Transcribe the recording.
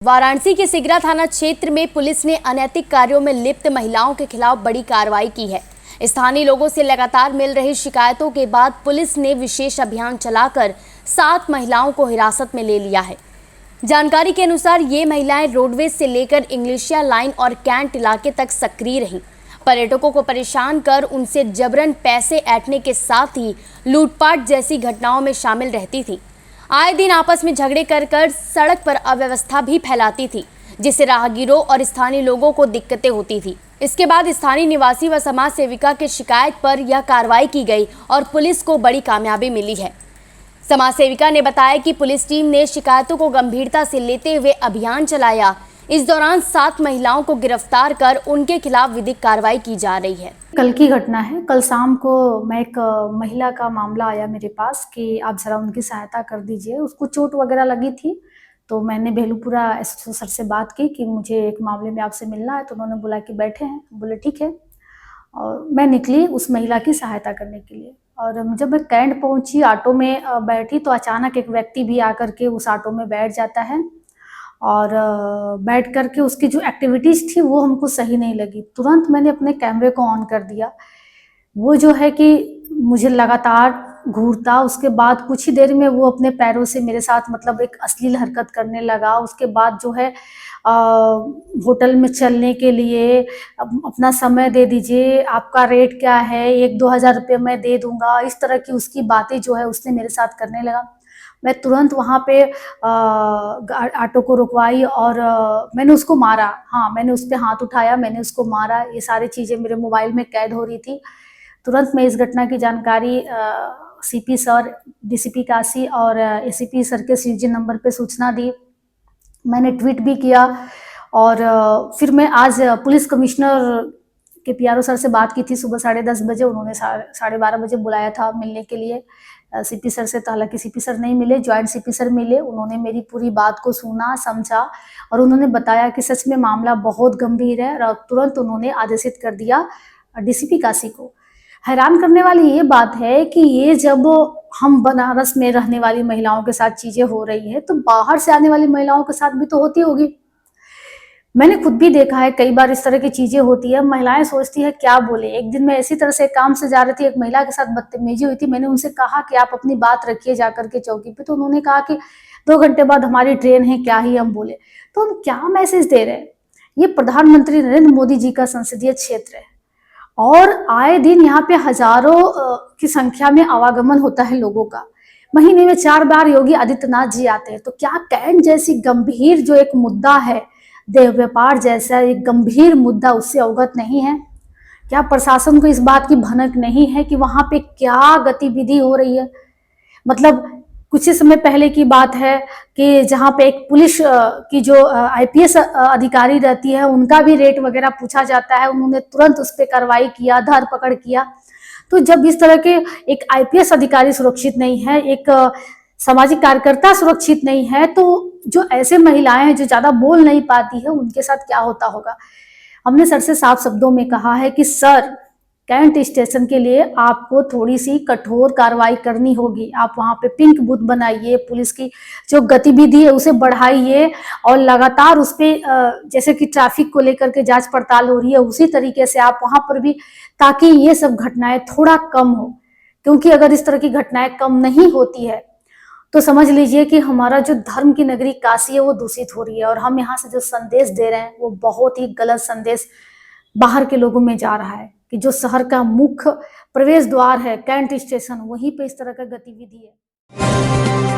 वाराणसी के सिगरा थाना क्षेत्र में पुलिस ने अनैतिक कार्यों में लिप्त महिलाओं के खिलाफ बड़ी कार्रवाई की है। स्थानीय लोगों से लगातार मिल रही शिकायतों के बाद पुलिस ने विशेष अभियान चलाकर 7 महिलाओं को हिरासत में ले लिया है। जानकारी के अनुसार ये महिलाएं रोडवेज से लेकर इंग्लिशिया लाइन और कैंट इलाके तक सक्रिय रहीं। पर्यटकों को परेशान कर उनसे जबरन पैसे ऐंठने के साथ ही लूटपाट जैसी घटनाओं में शामिल रहती थी। आए दिन आपस में झगड़े कर सड़क पर अव्यवस्था भी फैलाती थी, जिससे राहगीरों और स्थानीय लोगों को दिक्कतें होती थी। इसके बाद स्थानीय निवासी व समाज सेविका की शिकायत पर यह कार्रवाई की गई और पुलिस को बड़ी कामयाबी मिली है। समाज सेविका ने बताया कि पुलिस टीम ने शिकायतों को गंभीरता से लेते हुए अभियान चलाया। इस दौरान 7 महिलाओं को गिरफ्तार कर उनके खिलाफ विधिक कार्रवाई की जा रही है। कल की घटना है। कल शाम को मैं एक महिला का मामला आया मेरे पास कि आप ज़रा उनकी सहायता कर दीजिए। उसको चोट वगैरह लगी थी, तो मैंने भेलूपुरा एसएचओ सर से बात की कि मुझे एक मामले में आपसे मिलना है। तो उन्होंने बोला कि बैठे हैं। बोले ठीक है। और मैं निकली उस महिला की सहायता करने के लिए। और जब मैं कैंट पहुंची, ऑटो में बैठी, तो अचानक एक व्यक्ति भी आकर के उस ऑटो में बैठ जाता है और बैठ करके उसकी जो एक्टिविटीज़ थी वो हमको सही नहीं लगी। तुरंत मैंने अपने कैमरे को ऑन कर दिया। वो जो है कि मुझे लगातार घूरता, उसके बाद कुछ ही देर में वो अपने पैरों से मेरे साथ मतलब एक अश्लील हरकत करने लगा। उसके बाद जो है होटल में चलने के लिए अपना समय दे दीजिए, आपका रेट क्या है, 1-2 हज़ार रुपये मैं दे दूंगा, इस तरह की उसकी बातें जो है उसने मेरे साथ करने लगा। मैं तुरंत वहाँ पे ऑटो को रुकवाई और मैंने उसको मारा। हाँ, मैंने उस पर हाथ उठाया, मैंने उसको मारा। ये सारी चीज़ें मेरे मोबाइल में कैद हो रही थी। तुरंत मैं इस घटना की जानकारी सीपी सर, डीसीपी काशी और एसीपी सर के सीजी नंबर पे सूचना दी। मैंने ट्वीट भी किया और फिर मैं आज पुलिस कमिश्नर के पीआरओ सर से बात की थी सुबह 10:30 बजे। उन्होंने 12:30 बजे बुलाया था मिलने के लिए सीपी सर से। तो हालांकि सीपी सर नहीं मिले, ज्वाइंट सीपी सर मिले। उन्होंने मेरी पूरी बात को सुना, समझा और उन्होंने बताया कि सच में मामला बहुत गंभीर है और तुरंत उन्होंने आदेशित कर दिया डीसीपी काशी को। हैरान करने वाली ये बात है कि ये जब हम बनारस में रहने वाली महिलाओं के साथ चीजें हो रही है, तो बाहर से आने वाली महिलाओं के साथ भी तो होती होगी। मैंने खुद भी देखा है, कई बार इस तरह की चीजें होती है। महिलाएं सोचती है क्या बोले। एक दिन मैं इसी तरह से काम से जा रही थी, एक महिला के साथ बदतमीजी हुई थी। मैंने उनसे कहा कि आप अपनी बात रखिए जाकर के चौकी पे। तो उन्होंने कहा कि 2 घंटे बाद हमारी ट्रेन है, क्या ही हम बोले। तो हम क्या मैसेज दे रहे हैं। ये प्रधानमंत्री नरेंद्र मोदी जी का संसदीय क्षेत्र है और आए दिन यहाँ पे हजारों की संख्या में आवागमन होता है लोगों का। महीने में 4 बार योगी आदित्यनाथ जी आते हैं। तो क्या कैंट जैसी गंभीर जो एक मुद्दा है, देह व्यापार जैसा एक गंभीर मुद्दा, उससे अवगत नहीं है? क्या प्रशासन को इस बात की भनक नहीं है कि वहां पे क्या गतिविधि हो रही है? मतलब कुछ ही समय पहले की बात है कि जहां पे एक पुलिस की जो आईपीएस अधिकारी रहती है, उनका भी रेट वगैरह पूछा जाता है। उन्होंने तुरंत उस पर कार्रवाई किया, धरपकड़ किया। तो जब इस तरह के एक आईपीएस अधिकारी सुरक्षित नहीं है, एक सामाजिक कार्यकर्ता सुरक्षित नहीं है, तो जो ऐसे महिलाएं हैं जो ज्यादा बोल नहीं पाती है, उनके साथ क्या होता होगा। हमने सर से साफ शब्दों में कहा है कि सर, कैंट स्टेशन के लिए आपको थोड़ी सी कठोर कार्रवाई करनी होगी। आप वहां पे पिंक बूथ बनाइए, पुलिस की जो गतिविधि है उसे बढ़ाइए और लगातार उस पे जैसे कि ट्रैफिक को लेकर के जांच पड़ताल हो रही है, उसी तरीके से आप वहां पर भी, ताकि ये सब घटनाएं थोड़ा कम हो। क्योंकि अगर इस तरह की घटनाएं कम नहीं होती है तो समझ लीजिए कि हमारा जो धर्म की नगरी काशी है वो दूषित हो रही है। और हम यहाँ से जो संदेश दे रहे हैं वो बहुत ही गलत संदेश बाहर के लोगों में जा रहा है कि जो शहर का मुख्य प्रवेश द्वार है कैंट स्टेशन, वहीं पे इस तरह का गतिविधि है।